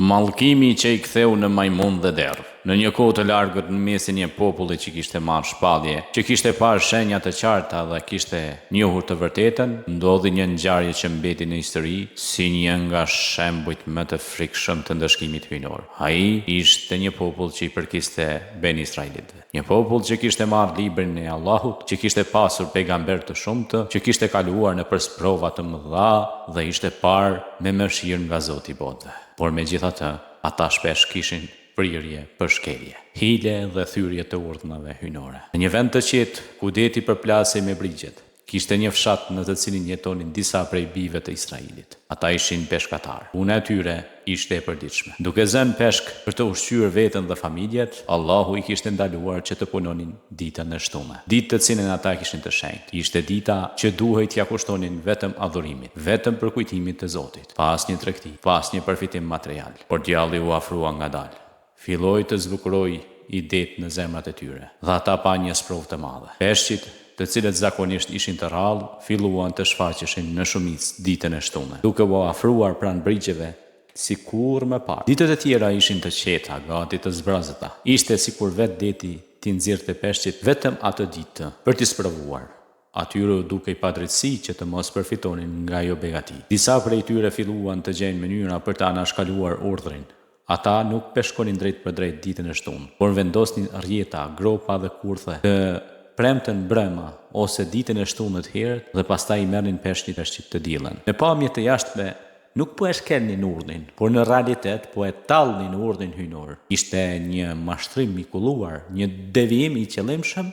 Mallkimi që I ktheu në majmun dhe derë. Në një kohë të largët në mesin një populli që kishte marrë shpallje, që kishte parë shenja të qarta dhe kishte njohur të vërtetën, ndodhi një ngjarje që mbeti në histori si një nga shembujt më të frikshëm të ndëshkimit hyjnor. Ai ishte një popull që I përkiste Ben Israilitëve. Një popull që kishte marrë librin e Allahut, që kishte pasur pejgamber të shumtë, që kishte kaluar në sprova të mëdha dhe ishte parë me mëshirë nga Zoti I botëve. Por megjithatë, ata shpesh kishin prirje për shkelje, hile dhe thyrje të urdhnave hyjnore. Në një vend të qetë, ku deti përplasej me brigjet, kishte një fshat në të cilin jetonin disa prej bijve të Israilit. Ata ishin peshkatar. Puna e tyre ishte e përditshme. Duke zënë peshk për të ushqyer veten dhe familjet, Allahu I kishte ndaluar që të punonin ditën e shtume. Ditë të cilën ata kishin të shenjtë. Ishte dita që duhej t'ia kushtonin vetëm adhurimit, vetëm për kujtimit të Zotit, pa asnjë tregti, pa asnjë përfitim material. Por djalli u afrua ngadalë. Filloi të zbukuroj I det në zemrat e tyre, dhe ata pa një sprovë të madhe. Peshqit, të cilët zakonisht ishin të rrallë, filluan të shfaqeshin në shumicë ditën e shtume, duke u afruar pranë brigjeve sikur më parë. Ditët e tjera ishin të qeta, gati të zbrazëta. Ishte sikur vetë deti t'i nxirrte peshqit vetëm atë ditë për t'i sprovuar. Atyre duke I padrejtësi që të mos përfitonin nga ajo begati. Disa prej tyre filluan të gjejnë mënyra për të anashkaluar urdhrin. Ata nuk peshkonin drejt për drejt ditën e shtunë, por vendosnin rjeta, gropa dhe kurthe të premten brema ose ditën e shtunët herët dhe pastaj I merrnin peshqit të diellën. Në pamje të jashtme nuk po e shkelnin urdhrin, por në realitet po e tallnin urdhrin hyjnor. Ishte një mashtrim I kulluar, një devijim I qëllimshëm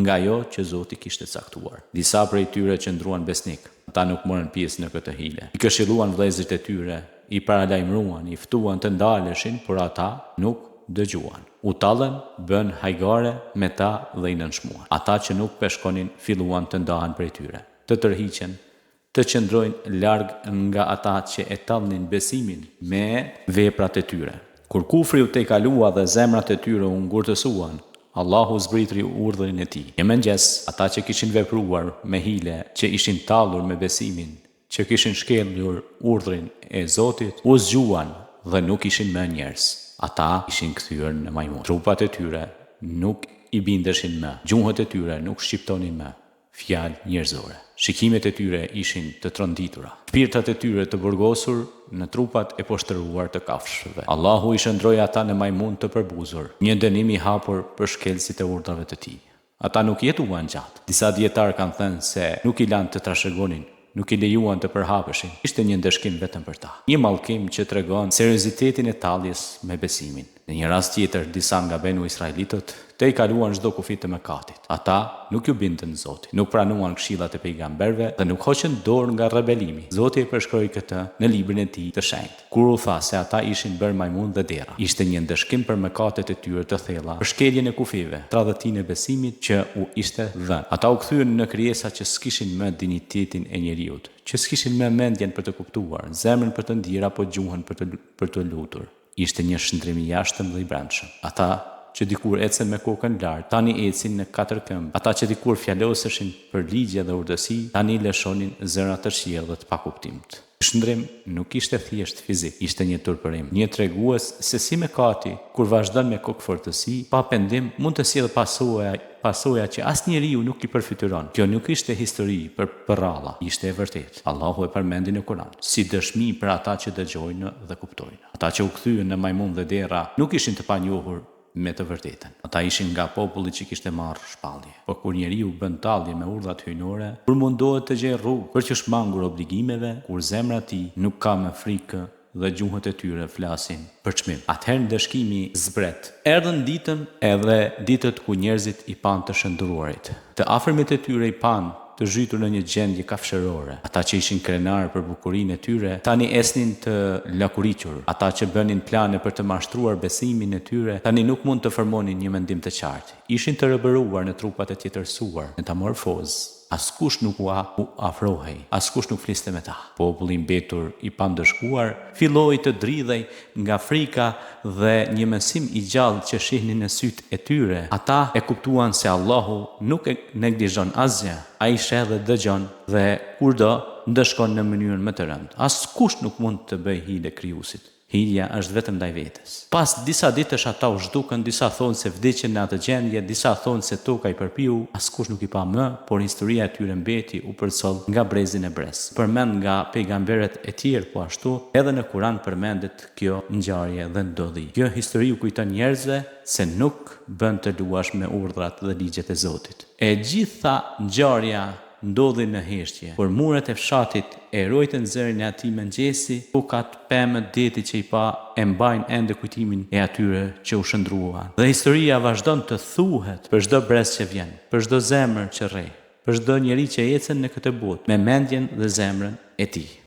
nga ajo që Zoti kishte caktuar. Disa prej tyre qëndruan besnik. Ata nuk morën pjesë në këtë hile. I këshilluan vëllezërit e tyre, I paralajmëruan, I ftuan të ndaleshin, por ata nuk dëgjuan. U tallën, bën hajgare me ta dhe I nënshmuan. Ata që nuk peshkonin filluan të ndahen prej tyre, të tërhiqen, të qëndrojnë larg nga ata që e tallnin besimin me veprat e tyre. Kur kufri u tejkalua dhe zemrat e tyre u ngurtësuan, Allahu zbritri urdhrin e tij. Një mëngjes, ata që kishin vepruar me hile, që ishin tallur me besimin, që kishin shkelur urdhrin e Zotit, u zgjuan dhe nuk ishin më njerëz. Ata ishin kthyer në majmun. Trupat e tyre nuk I bindeshin më. Gjuhët e tyre nuk shqiptonin më fjalë njerëzore. Shikimet e tyre ishin të tronditura. Shpirtat e tyre të burgosur në trupat e poshtëruar të kafshëve. Allahu I shndroi ata në majmun të përbuzur, një dënim I hapur për shkelësit e urdhrave të tij. Ata nuk jetuan gjatë. Disa dietar kanë thënë se nuk I lanë të trashëgonin, nuk I lejuan të përhapeshin. Ishte një ndëshkim vetëm për ta. Një mallkim që tregon seriozitetin e talljes me besimin. Në një rast tjetër, disa nga benu Israilitët te I kaluan çdo kufi të mëkatit. Ata nuk ju bindën Zotit, nuk pranuan këshillat e pejgamberëve dhe nuk hoqën dorë nga rebelimi. Zoti e përshkroi këtë në librin e tij të shenjtë, kur u tha se ata ishin bërë majmun dhe dera. Ishte një ndëshkim për mëkatet e tyre të thella, për shkeljen e kufive, tradhtinë e besimit që u ishte dhënë. Ata u kthyen në krijesa që s'kishin më dinjitetin e njeriut, që s'kishin më mendjen për të kuptuar, zemrën për të ndier apo gjuhën për të lutur. Ishte një shndrim I jashtëm dhe I brendshëm. Ata që dikur ecën me kokën lart, tani ecin në katër këmbë. Ata që dikur fjaloseshin për ligje dhe urdhësi, tani lëshonin zëra të shqyrë dhe të pakuptimt. Shndrim nuk ishte thjesht fizik, ishte një turpërim, një tregues se si mëkati, kur vazhdon me kokëfortësi, pa pendim mund të sjellë pasoja që asnjëriu nuk I përfituron. Kjo nuk ishte histori për rralla, ishte e vërtetë. Allahu e përmendi në Kur'an, si dëshmi për ata që dëgjojnë dhe kuptojnë. Ata që u kthyen në majmun dhe dera nuk ishin të panjohur me të vërtetën. Ata ishin nga populli që kishte marrë shpallje. Por kur njeriu bën tallje me urdhat hyjnore, kur mundohet të gjejë rrugë për të shmangur obligimeve, kur zemra e tij nuk ka më frikë dhe gjuhët e tyre flasin për çmim, atëherë ndëshkimi zbret. Erdhën ditën edhe ditët ku njerëzit I pan të shëndruarit. Të afërmit e tyre I pan të zhytur në një gjendje kafshërore. Ata që ishin krenar për bukurinë e tyre, tani esnin të lakuriqur. Ata që bënin plane për të mashtruar besimin e tyre, tani nuk mund të formonin një mendim të qartë. Ishin të rëbëruar në trupat e tjetërsuar, në metamorfozë. Askush nuk u afrohej, askush nuk fliste me ta. Populli mbetur I pandëshkuar filloi të dridhej nga frika dhe një mësim I gjallë që shihnin në sytë e tyre. Ata e kuptuan se Allahu nuk e neglizhon asgjë. Ai sheh dhe dëgjon dhe kurdo ndëshkon në mënyrën më të rëndë. Askush nuk mund të bëjë hile krijuesit. Hija është vetëm ndaj vetes. Pas disa ditësh ata u zhdukën, disa thonë se vdiqën në atë gjendje, disa thonë se toka i përpiu, askush nuk i pa më, por historia e tyre mbeti u përcoll nga brezin e brez. Përmend nga pejgamberet e tjerë po ashtu, edhe në Kur'an përmendet kjo ngjarje dhe ndodhi. Kjo histori u kujton njerëzve se nuk bën të luash me urdhrat dhe ligjet e Zotit. E gjitha ngjarja ndodhi në heshtje, por muret e fshatit e rojtën zërin e atij mëngjesi, bukat, pemët, deti që i pa e mbajnë ende kujtimin e atyre që u shndruan. Dhe historia vazhdon të thuhet për çdo brez që vjen, për çdo zemër që rrej, për çdo njeri që ecën në këtë botë me mendjen dhe zemrën e tij.